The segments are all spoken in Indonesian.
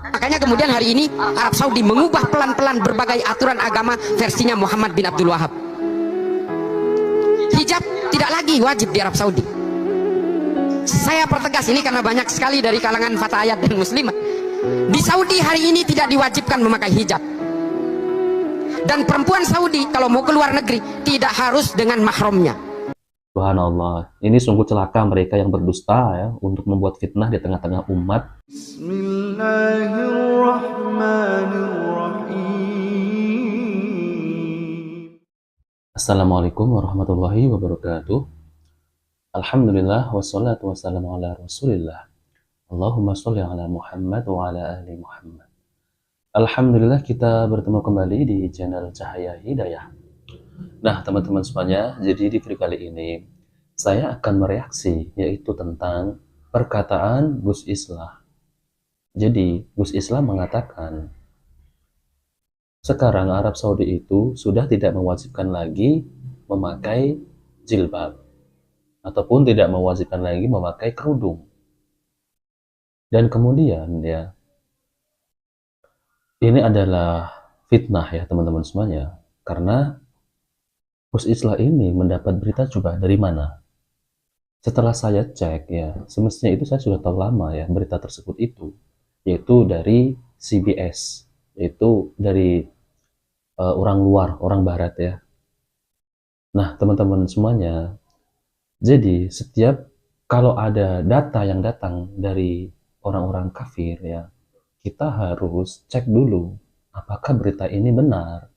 Makanya kemudian hari ini Arab Saudi mengubah pelan-pelan berbagai aturan agama versinya Muhammad bin Abdul Wahab. Hijab tidak lagi wajib di Arab Saudi. Saya pertegas ini karena banyak sekali dari kalangan fatayat dan muslimah. Di Saudi hari ini tidak diwajibkan memakai hijab. Dan perempuan Saudi kalau mau keluar negeri tidak harus dengan mahramnya. Subhanallah, ini sungguh celaka mereka yang berdusta ya untuk membuat fitnah di tengah-tengah umat. Bismillahirrahmanirrahim. Assalamualaikum warahmatullahi wabarakatuh. Alhamdulillah wassalatu wassalamu ala Rasulillah. Allahumma sholli ala Muhammad wa ala ali Muhammad. Alhamdulillah kita bertemu kembali di channel Cahaya Hidayah. Nah teman-teman semuanya, jadi di video kali ini saya akan mereaksi yaitu tentang perkataan Gus Islah. Jadi Gus Islah mengatakan sekarang Arab Saudi itu sudah tidak mewajibkan lagi memakai jilbab ataupun tidak mewajibkan lagi memakai kerudung. Dan kemudian ya, ini adalah fitnah ya teman-teman semuanya, karena Gus Islah ini mendapat berita coba dari mana? Setelah saya cek ya, semestinya itu saya sudah tahu lama ya berita tersebut itu, yaitu dari CBS, yaitu dari orang luar, orang barat ya. Nah teman-teman semuanya, jadi setiap kalau ada data yang datang dari orang-orang kafir ya, kita harus cek dulu apakah berita ini benar,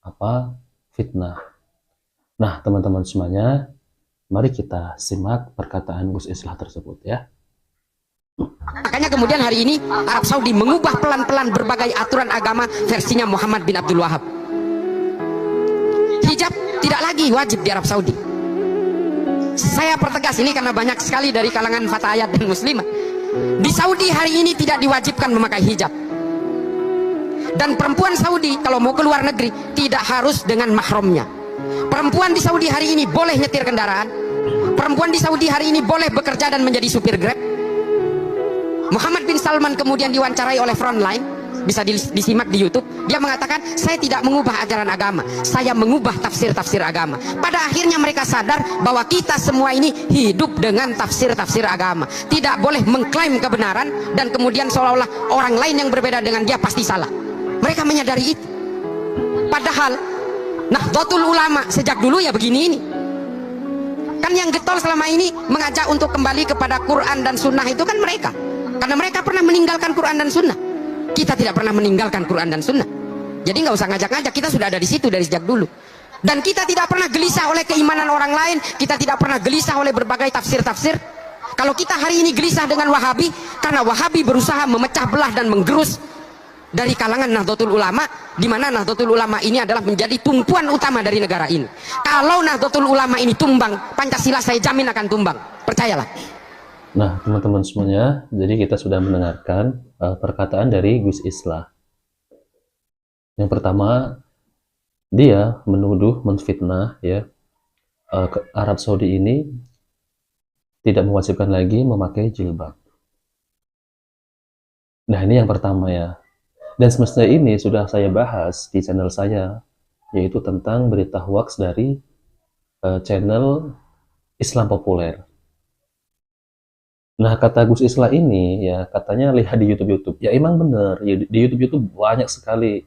apa fitnah. Nah teman-teman semuanya, mari kita simak perkataan Gus Islah tersebut ya. Makanya kemudian hari ini Arab Saudi mengubah pelan-pelan berbagai aturan agama versinya Muhammad bin Abdul Wahab. Hijab tidak lagi wajib di Arab Saudi. Saya pertegas ini karena banyak sekali dari kalangan fatayat dan muslimah. Di Saudi hari ini tidak diwajibkan memakai hijab. Dan perempuan Saudi kalau mau keluar negeri tidak harus dengan mahramnya. Perempuan di Saudi hari ini boleh nyetir kendaraan. Perempuan di Saudi hari ini boleh bekerja dan menjadi supir Grab. Muhammad bin Salman kemudian diwawancarai oleh Frontline, bisa disimak di YouTube. Dia mengatakan, saya tidak mengubah ajaran agama, saya mengubah tafsir-tafsir agama. Pada akhirnya mereka sadar bahwa kita semua ini hidup dengan tafsir-tafsir agama, tidak boleh mengklaim kebenaran dan kemudian seolah-olah orang lain yang berbeda dengan dia pasti salah. Mereka menyadari itu. Padahal Nahdlatul Ulama sejak dulu ya begini ini. Kan yang getol selama ini mengajak untuk kembali kepada Quran dan Sunnah itu kan mereka, karena mereka pernah meninggalkan Quran dan Sunnah. Kita tidak pernah meninggalkan Quran dan Sunnah. Jadi nggak usah ngajak-ngajak, kita sudah ada di situ dari sejak dulu. Dan kita tidak pernah gelisah oleh keimanan orang lain, kita tidak pernah gelisah oleh berbagai tafsir-tafsir. Kalau kita hari ini gelisah dengan Wahabi, karena Wahabi berusaha memecah belah dan menggerus dari kalangan Nahdlatul Ulama, di mana Nahdlatul Ulama ini adalah menjadi tumpuan utama dari negara ini. Kalau Nahdlatul Ulama ini tumbang, Pancasila saya jamin akan tumbang, percayalah. Nah teman-teman semuanya, jadi kita sudah mendengarkan perkataan dari Gus Islah. Yang pertama, dia menuduh, menfitnah ya, Arab Saudi ini tidak mewajibkan lagi memakai jilbab. Nah ini yang pertama ya. Dan semestinya ini sudah saya bahas di channel saya, yaitu tentang berita hoax dari channel Islam Populer. Nah kata Gus Islah ini ya, katanya lihat di YouTube. Ya emang bener, ya, di YouTube banyak sekali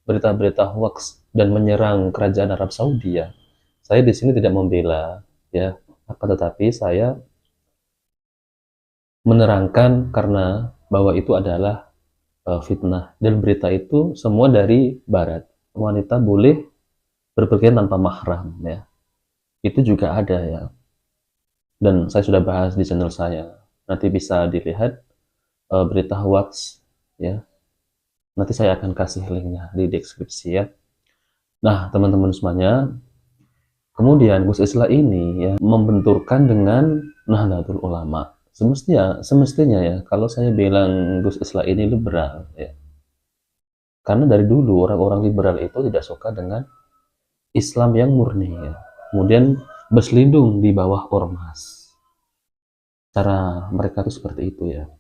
berita-berita hoax dan menyerang kerajaan Arab Saudi ya. Saya di sini tidak membela ya, tetapi saya menerangkan karena bahwa itu adalah fitnah, dan berita itu semua dari barat. Wanita boleh berpergian tanpa mahram ya, itu juga ada ya, dan saya sudah bahas di channel saya. Nanti bisa dilihat berita hoax ya, nanti saya akan kasih linknya di deskripsi ya. Nah teman-teman semuanya, kemudian Gus Islah ini ya membenturkan dengan Nahdlatul Ulama. Semestinya ya, kalau saya bilang Gus Islah ini liberal ya, karena dari dulu orang-orang liberal itu tidak suka dengan Islam yang murni ya, kemudian berselindung di bawah ormas. Cara mereka itu seperti itu ya.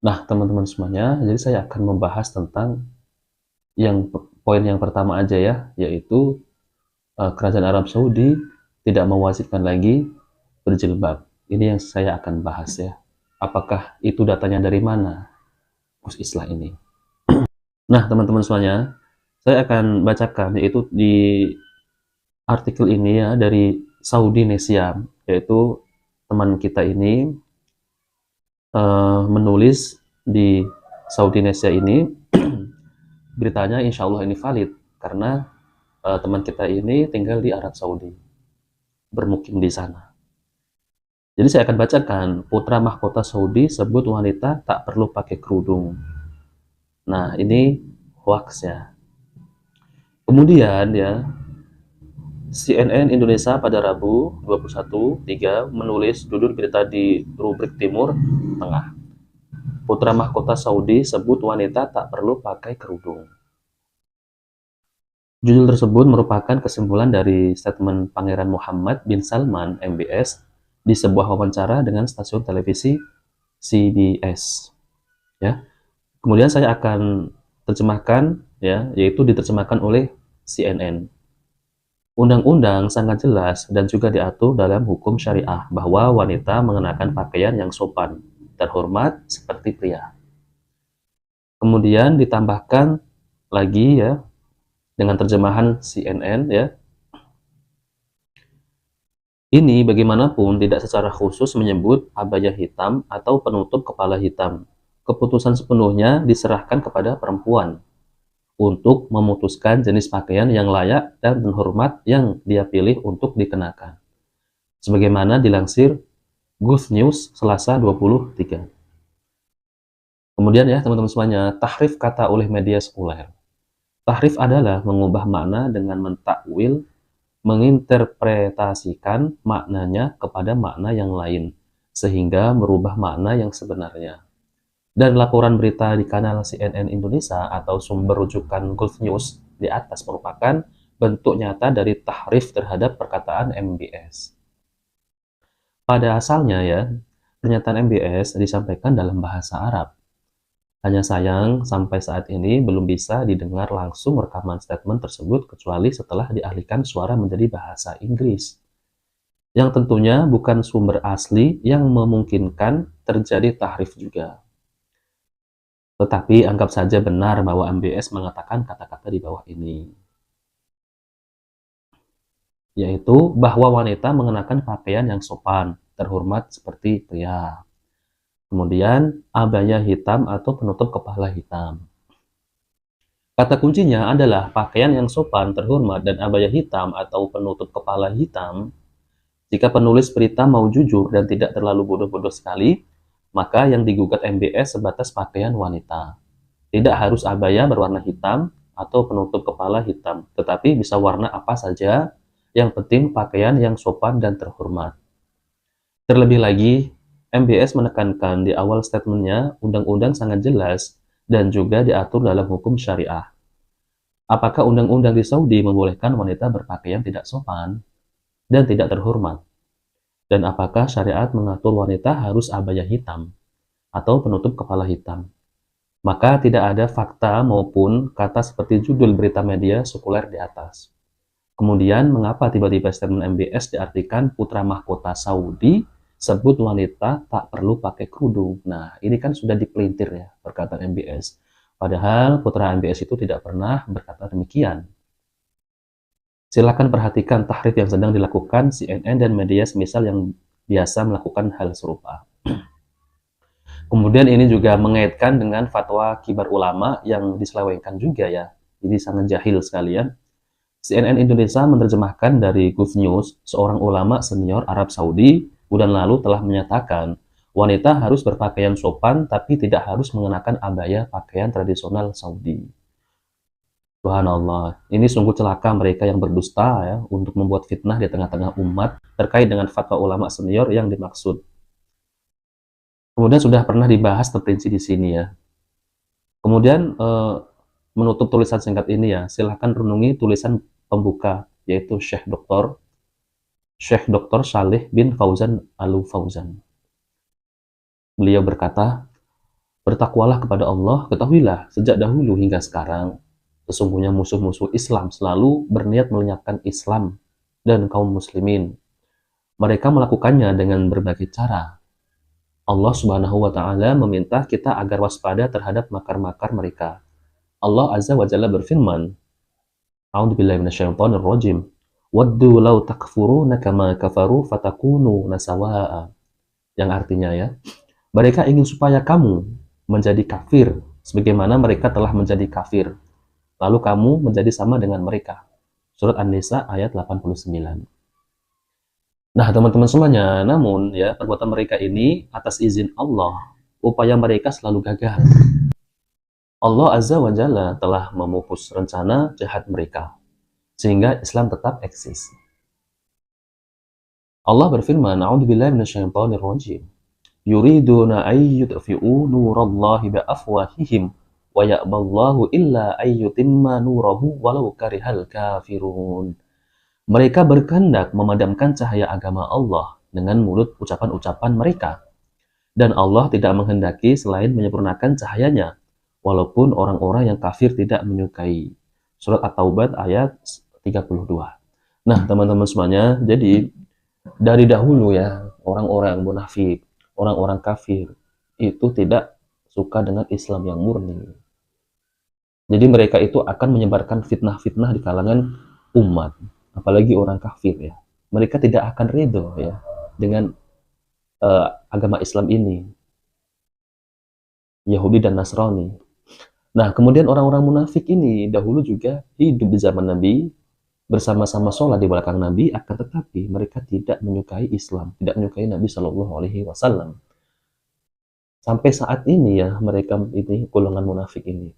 Nah, teman-teman semuanya, jadi saya akan membahas tentang poin yang pertama aja ya, yaitu Kerajaan Arab Saudi tidak mewajibkan lagi berjilbab. Ini yang saya akan bahas ya. Apakah itu datanya dari mana? Gus Islah ini. Nah, teman-teman semuanya, saya akan bacakan yaitu di artikel ini ya dari Saudi Nesia, yaitu teman kita ini menulis di Saudi Nesia ini beritanya insya Allah ini valid karena teman kita ini tinggal di Arab Saudi, bermukim di sana. Jadi saya akan bacakan, putra mahkota Saudi sebut wanita tak perlu pakai kerudung. Nah, ini hoax ya. Kemudian ya, CNN Indonesia pada Rabu 21/3 menulis judul berita di rubrik Timur Tengah. Putra mahkota Saudi sebut wanita tak perlu pakai kerudung. Judul tersebut merupakan kesimpulan dari statement Pangeran Muhammad bin Salman MBS di sebuah wawancara dengan stasiun televisi CBS. Ya. Kemudian saya akan terjemahkan ya, yaitu diterjemahkan oleh CNN. Undang-undang sangat jelas dan juga diatur dalam hukum syariah bahwa wanita mengenakan pakaian yang sopan, terhormat seperti pria. Kemudian ditambahkan lagi ya dengan terjemahan CNN ya. Ini bagaimanapun tidak secara khusus menyebut abaya hitam atau penutup kepala hitam. Keputusan sepenuhnya diserahkan kepada perempuan untuk memutuskan jenis pakaian yang layak dan terhormat yang dia pilih untuk dikenakan. Sebagaimana dilansir Good News Selasa 23. Kemudian ya teman-teman semuanya, tahrif kata oleh media sekuler. Tahrif adalah mengubah makna dengan mentakwil, menginterpretasikan maknanya kepada makna yang lain, sehingga merubah makna yang sebenarnya. Dan laporan berita di kanal CNN Indonesia atau sumber rujukan Gulf News di atas merupakan bentuk nyata dari tahrif terhadap perkataan MBS. Pada asalnya ya, pernyataan MBS disampaikan dalam bahasa Arab. Hanya sayang, sampai saat ini belum bisa didengar langsung rekaman statement tersebut kecuali setelah dialihkan suara menjadi bahasa Inggris. Yang tentunya bukan sumber asli yang memungkinkan terjadi tahrif juga. Tetapi anggap saja benar bahwa MBS mengatakan kata-kata di bawah ini. Yaitu bahwa wanita mengenakan pakaian yang sopan, terhormat seperti pria. Kemudian abaya hitam atau penutup kepala hitam. Kata kuncinya adalah pakaian yang sopan, terhormat, dan abaya hitam atau penutup kepala hitam. Jika penulis berita mau jujur dan tidak terlalu bodoh-bodoh sekali, maka yang digugat MBS sebatas pakaian wanita. Tidak harus abaya berwarna hitam atau penutup kepala hitam, tetapi bisa warna apa saja, yang penting pakaian yang sopan dan terhormat. Terlebih lagi, MBS menekankan di awal statementnya, undang-undang sangat jelas dan juga diatur dalam hukum syariah. Apakah undang-undang di Saudi membolehkan wanita berpakaian tidak sopan dan tidak terhormat? Dan apakah syariat mengatur wanita harus abaya hitam atau penutup kepala hitam? Maka tidak ada fakta maupun kata seperti judul berita media sekuler di atas. Kemudian, mengapa tiba-tiba statement MBS diartikan putra mahkota Saudi sebut wanita tak perlu pakai kerudung? Nah, ini kan sudah dipelintir ya perkataan MBS. Padahal putra MBS itu tidak pernah berkata demikian. Silakan perhatikan tahrif yang sedang dilakukan CNN dan media semisal yang biasa melakukan hal serupa. Kemudian ini juga mengaitkan dengan fatwa kibar ulama yang diselewengkan juga ya. Jadi sangat jahil sekalian. CNN Indonesia menerjemahkan dari Gulf News, seorang ulama senior Arab Saudi bulan lalu telah menyatakan wanita harus berpakaian sopan tapi tidak harus mengenakan abaya pakaian tradisional Saudi. Subhanallah, ini sungguh celaka mereka yang berdusta ya untuk membuat fitnah di tengah-tengah umat terkait dengan fatwa ulama senior yang dimaksud. Kemudian sudah pernah dibahas terperinci di sini ya. Kemudian menutup tulisan singkat ini ya, silahkan renungi tulisan pembuka yaitu Syekh Dr. Saleh bin Fauzan Al Fauzan. Beliau berkata, Bertakwalah kepada Allah, ketahuilah sejak dahulu hingga sekarang, sesungguhnya musuh-musuh Islam selalu berniat melenyapkan Islam dan kaum muslimin. Mereka melakukannya dengan berbagai cara. Allah Subhanahu wa Ta'ala meminta kita agar waspada terhadap makar-makar mereka. Allah Azza wa Jalla berfirman, A'udzubillahi minasyaitonir rajim. Waddu law takfuruna kama kafaru fatakunu nasawa'a. Yang artinya ya, mereka ingin supaya kamu menjadi kafir sebagaimana mereka telah menjadi kafir. Lalu kamu menjadi sama dengan mereka. Surat An-Nisa ayat 89. Nah, teman-teman semuanya, namun ya, perbuatan mereka ini atas izin Allah, upaya mereka selalu gagal. Allah Azza wa Jalla telah memupus rencana jahat mereka, sehingga Islam tetap eksis. Allah berfirman, A'udzubillahi minasyaitonir rajim. Yuriduna ayyudfi'u nurallahi biafwahihim wa ya'ballahu illa ayyutimma nurahu walau karihal kafirun. Mereka berkehendak memadamkan cahaya agama Allah dengan mulut ucapan-ucapan mereka. Dan Allah tidak menghendaki selain menyempurnakan cahayanya, walaupun orang-orang yang kafir tidak menyukai. Surat At-Taubah ayat 32. Nah, teman-teman semuanya, jadi dari dahulu ya, orang-orang munafik, orang-orang kafir, itu tidak suka dengan Islam yang murni. Jadi mereka itu akan menyebarkan fitnah-fitnah di kalangan umat, apalagi orang kafir ya. Mereka tidak akan ridho ya dengan agama Islam ini, Yahudi dan Nasrani. Nah, kemudian orang-orang munafik ini dahulu juga hidup di zaman Nabi, bersama-sama sholat di belakang Nabi, akan tetapi mereka tidak menyukai Islam, tidak menyukai Nabi Shallallahu Alaihi Wasallam. Sampai saat ini ya, mereka ini golongan munafik ini.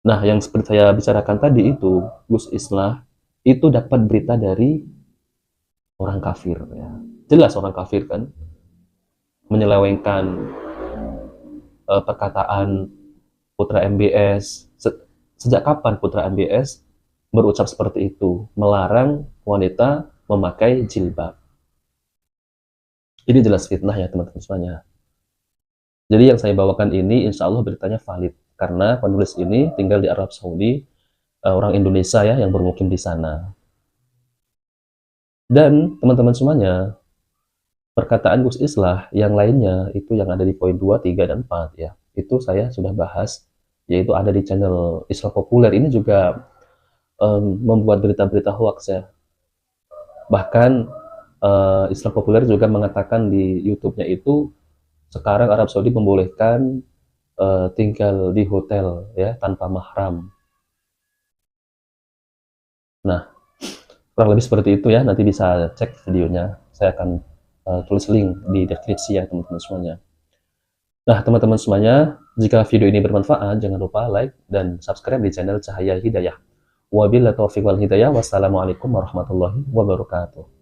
Nah, yang seperti saya bicarakan tadi itu, Gus Islah itu dapat berita dari orang kafir ya. Jelas orang kafir kan menyelewengkan perkataan Putra MBS. Sejak kapan Putra MBS berucap seperti itu, melarang wanita memakai jilbab? Ini jelas fitnah ya teman-teman semuanya. Jadi yang saya bawakan ini insya Allah beritanya valid, karena penulis ini tinggal di Arab Saudi, orang Indonesia ya yang bermukim di sana. Dan teman-teman semuanya, perkataan Gus Islah yang lainnya itu yang ada di poin 2, 3, dan 4 ya, itu saya sudah bahas, yaitu ada di channel Islam Populer. Ini juga membuat berita-berita hoax ya. Bahkan Islam Populer juga mengatakan di YouTube-nya itu sekarang Arab Saudi membolehkan tinggal di hotel ya tanpa mahram. Nah, kurang lebih seperti itu ya. Nanti bisa cek videonya. Saya akan tulis link di deskripsi ya teman-teman semuanya. Nah, teman-teman semuanya, jika video ini bermanfaat, jangan lupa like dan subscribe di channel Cahaya Hidayah. Wabillahi taufiq wal hidayah. Wassalamualaikum warahmatullahi wabarakatuh.